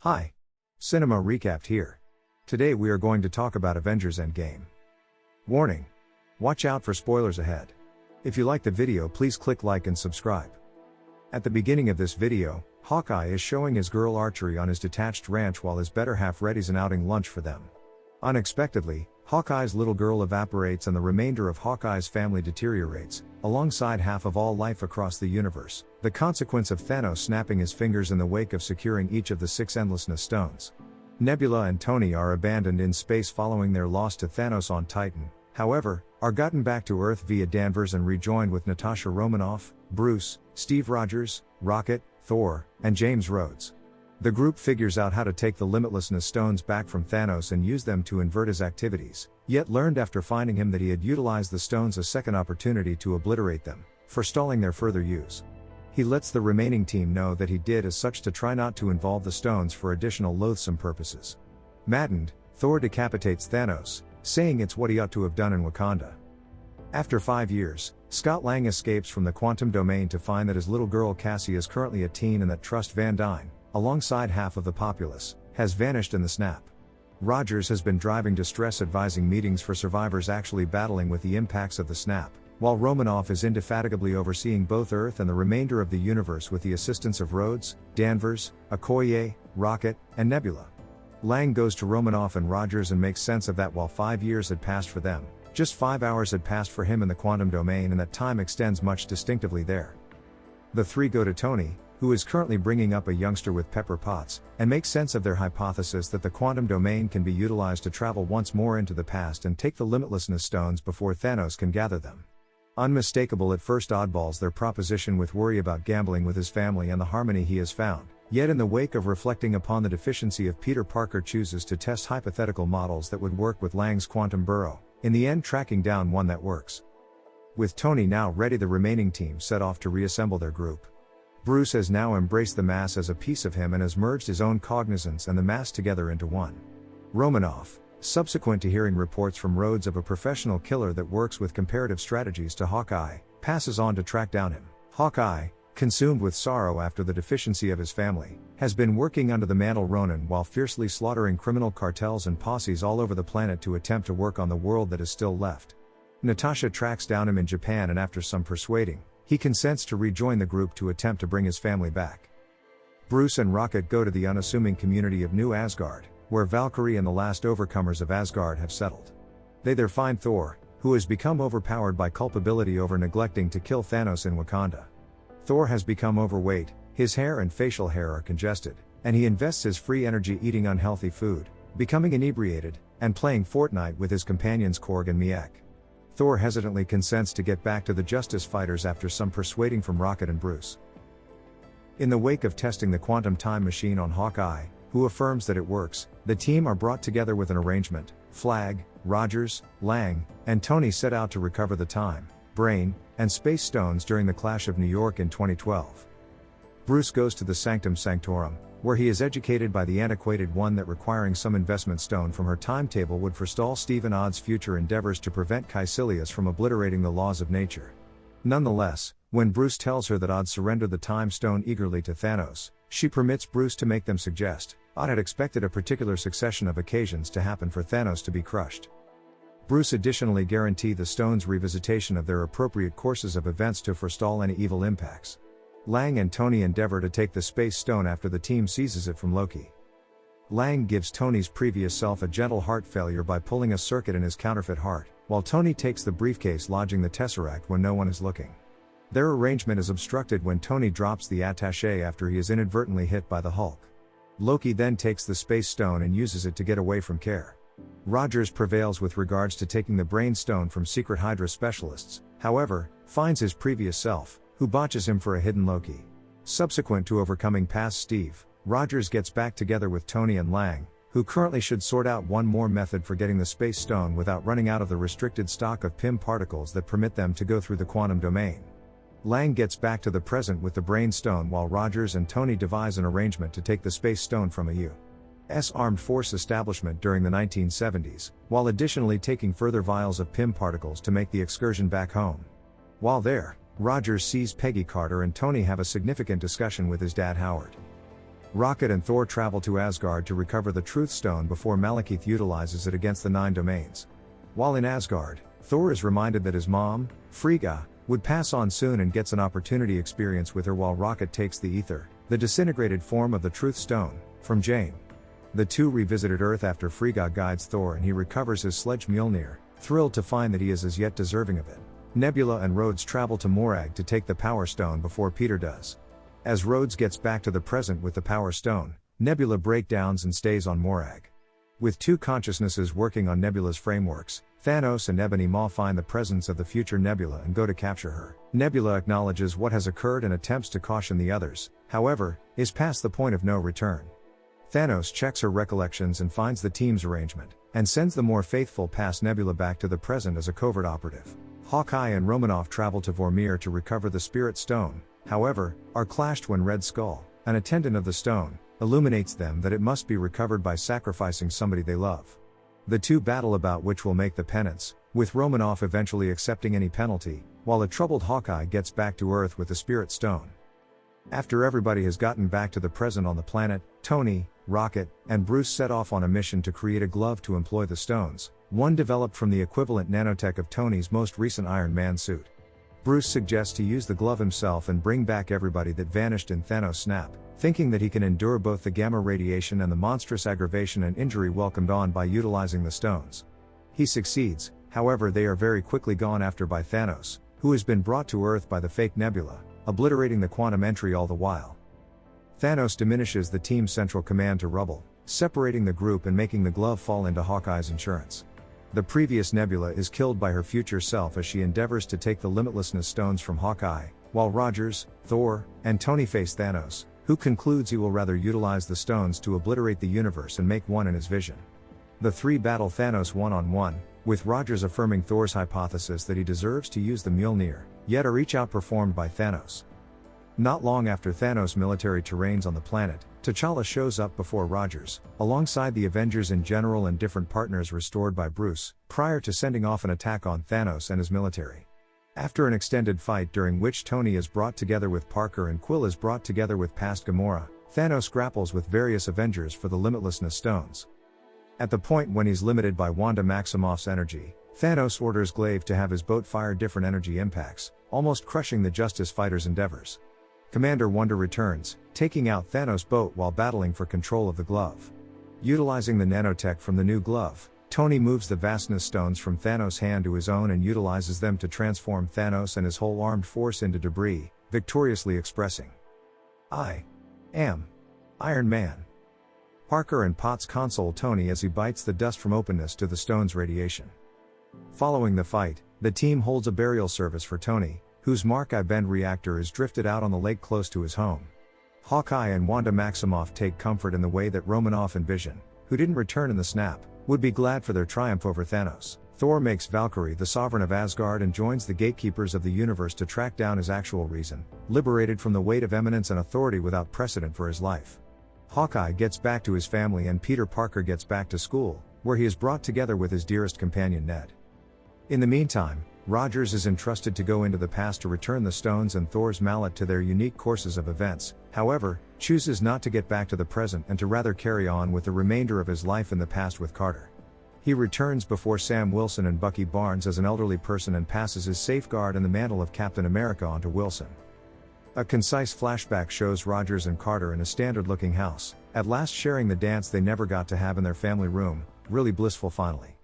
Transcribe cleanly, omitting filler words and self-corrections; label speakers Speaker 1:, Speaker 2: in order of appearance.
Speaker 1: Hi. Cinema Recapped here. Today we are going to talk about Avengers Endgame. Warning. Watch out for spoilers ahead. If you like the video, please click like and subscribe. At the beginning of this video, Hawkeye is showing his girl archery on his detached ranch while his better half readies an outing lunch for them. Unexpectedly, Hawkeye's little girl evaporates and the remainder of Hawkeye's family deteriorates, alongside half of all life across the universe, the consequence of Thanos snapping his fingers in the wake of securing each of the 6 Endlessness Stones. Nebula and Tony are abandoned in space following their loss to Thanos on Titan, however, are gotten back to Earth via Danvers and rejoined with Natasha Romanoff, Bruce, Steve Rogers, Rocket, Thor, and James Rhodes. The group figures out how to take the Limitlessness Stones back from Thanos and use them to invert his activities, yet learned after finding him that he had utilized the stones a second opportunity to obliterate them, forestalling their further use. He lets the remaining team know that he did as such to try not to involve the stones for additional loathsome purposes. Maddened, Thor decapitates Thanos, saying it's what he ought to have done in Wakanda. After 5 years, Scott Lang escapes from the quantum domain to find that his little girl Cassie is currently a teen and that Trust Van Dyne, alongside half of the populace, has vanished in the snap. Rogers has been driving distress advising meetings for survivors actually battling with the impacts of the snap, while Romanoff is indefatigably overseeing both Earth and the remainder of the universe with the assistance of Rhodes, Danvers, Okoye, Rocket, and Nebula. Lang goes to Romanoff and Rogers and makes sense of that while 5 years had passed for them, just 5 hours had passed for him in the quantum domain and that time extends much distinctively there. The three go to Tony, who is currently bringing up a youngster with Pepper Potts, and make sense of their hypothesis that the quantum domain can be utilized to travel once more into the past and take the Limitlessness Stones before Thanos can gather them. Unmistakable at first oddballs their proposition with worry about gambling with his family and the harmony he has found, yet in the wake of reflecting upon the deficiency of Peter Parker chooses to test hypothetical models that would work with Lang's quantum burrow, in the end tracking down one that works. With Tony now ready, the remaining team set off to reassemble their group. Bruce has now embraced the mass as a piece of him and has merged his own cognizance and the mass together into one. Romanoff, subsequent to hearing reports from Rhodes of a professional killer that works with comparative strategies to Hawkeye, passes on to track down him. Hawkeye, consumed with sorrow after the deficiency of his family, has been working under the mantle Ronin while fiercely slaughtering criminal cartels and posses all over the planet to attempt to work on the world that is still left. Natasha tracks down him in Japan and after some persuading, he consents to rejoin the group to attempt to bring his family back. Bruce and Rocket go to the unassuming community of New Asgard, where Valkyrie and the last overcomers of Asgard have settled. They there find Thor, who has become overpowered by culpability over neglecting to kill Thanos in Wakanda. Thor has become overweight, his hair and facial hair are congested, and he invests his free energy eating unhealthy food, becoming inebriated, and playing Fortnite with his companions Korg and Miek. Thor hesitantly consents to get back to the Justice Fighters after some persuading from Rocket and Bruce. In the wake of testing the quantum time machine on Hawkeye, who affirms that it works, the team are brought together with an arrangement. Flag, Rogers, Lang, and Tony set out to recover the time, brain, and space stones during the Clash of New York in 2012. Bruce goes to the Sanctum Sanctorum, where he is educated by the antiquated one that requiring some investment stone from her timetable would forestall Stephen Odd's future endeavors to prevent Caecilius from obliterating the laws of nature. Nonetheless, when Bruce tells her that Odd surrendered the time stone eagerly to Thanos, she permits Bruce to make them suggest Odd had expected a particular succession of occasions to happen for Thanos to be crushed. Bruce additionally guarantees the stones' revisitation of their appropriate courses of events to forestall any evil impacts. Lang and Tony endeavor to take the space stone after the team seizes it from Loki. Lang gives Tony's previous self a gentle heart failure by pulling a circuit in his counterfeit heart, while Tony takes the briefcase lodging the Tesseract when no one is looking. Their arrangement is obstructed when Tony drops the attaché after he is inadvertently hit by the Hulk. Loki then takes the space stone and uses it to get away from care. Rogers prevails with regards to taking the brain stone from secret Hydra specialists, however, finds his previous self, who botches him for a hidden Loki. Subsequent to overcoming past Steve, Rogers gets back together with Tony and Lang, who currently should sort out one more method for getting the space stone without running out of the restricted stock of PIM particles that permit them to go through the quantum domain. Lang gets back to the present with the brain stone while Rogers and Tony devise an arrangement to take the space stone from a U.S. armed force establishment during the 1970s, while additionally taking further vials of PIM particles to make the excursion back home. While there, Rogers sees Peggy Carter and Tony have a significant discussion with his dad Howard. Rocket and Thor travel to Asgard to recover the Truth Stone before Malekith utilizes it against the 9 domains. While in Asgard, Thor is reminded that his mom, Frigga, would pass on soon and gets an opportunity experience with her while Rocket takes the Ether, the disintegrated form of the Truth Stone, from Jane. The two revisited Earth after Frigga guides Thor and he recovers his sledge Mjolnir, thrilled to find that he is as yet deserving of it. Nebula and Rhodes travel to Morag to take the Power Stone before Peter does. As Rhodes gets back to the present with the Power Stone, Nebula breakdowns and stays on Morag. With two consciousnesses working on Nebula's frameworks, Thanos and Ebony Maw find the presence of the future Nebula and go to capture her. Nebula acknowledges what has occurred and attempts to caution the others, however, is past the point of no return. Thanos checks her recollections and finds the team's arrangement, and sends the more faithful past Nebula back to the present as a covert operative. Hawkeye and Romanoff travel to Vormir to recover the Spirit Stone, however, are clashed when Red Skull, an attendant of the stone, illuminates them that it must be recovered by sacrificing somebody they love. The two battle about which will make the penance, with Romanoff eventually accepting any penalty, while a troubled Hawkeye gets back to Earth with the Spirit Stone. After everybody has gotten back to the present on the planet, Tony, Rocket, and Bruce set off on a mission to create a glove to employ the stones, one developed from the equivalent nanotech of Tony's most recent Iron Man suit. Bruce suggests to use the glove himself and bring back everybody that vanished in Thanos' snap, thinking that he can endure both the gamma radiation and the monstrous aggravation and injury welcomed on by utilizing the stones. He succeeds, however they are very quickly gone after by Thanos, who has been brought to Earth by the fake Nebula, obliterating the quantum entry all the while. Thanos diminishes the team's central command to rubble, separating the group and making the glove fall into Hawkeye's insurance. The previous Nebula is killed by her future self as she endeavors to take the Limitlessness stones from Hawkeye, while Rogers, Thor, and Tony face Thanos, who concludes he will rather utilize the stones to obliterate the universe and make one in his vision. The three battle Thanos one-on-one, with Rogers affirming Thor's hypothesis that he deserves to use the Mjolnir, yet are each outperformed by Thanos. Not long after Thanos' military terrains on the planet, T'Challa shows up before Rogers, alongside the Avengers in general and different partners restored by Bruce, prior to sending off an attack on Thanos and his military. After an extended fight during which Tony is brought together with Parker and Quill is brought together with past Gamora, Thanos grapples with various Avengers for the Limitlessness stones. At the point when he's limited by Wanda Maximoff's energy, Thanos orders Glaive to have his boat fire different energy impacts, almost crushing the Justice Fighters' endeavors. Commander Wanda returns, taking out Thanos' boat while battling for control of the glove. Utilizing the nanotech from the new glove, Tony moves the Vastness stones from Thanos' hand to his own and utilizes them to transform Thanos and his whole armed force into debris, victoriously expressing, "I am Iron Man." Parker and Potts console Tony as he bites the dust from openness to the stone's radiation. Following the fight, the team holds a burial service for Tony, whose Mark I Bend reactor is drifted out on the lake close to his home. Hawkeye and Wanda Maximoff take comfort in the way that Romanoff and Vision, who didn't return in the snap, would be glad for their triumph over Thanos. Thor makes Valkyrie the sovereign of Asgard and joins the gatekeepers of the universe to track down his actual reason, liberated from the weight of eminence and authority without precedent for his life. Hawkeye gets back to his family and Peter Parker gets back to school, where he is brought together with his dearest companion Ned. In the meantime, Rogers is entrusted to go into the past to return the stones and Thor's mallet to their unique courses of events, however, chooses not to get back to the present and to rather carry on with the remainder of his life in the past with Carter. He returns before Sam Wilson and Bucky Barnes as an elderly person and passes his safeguard and the mantle of Captain America onto Wilson. A concise flashback shows Rogers and Carter in a standard-looking house, at last sharing the dance they never got to have in their family room, really blissful finally.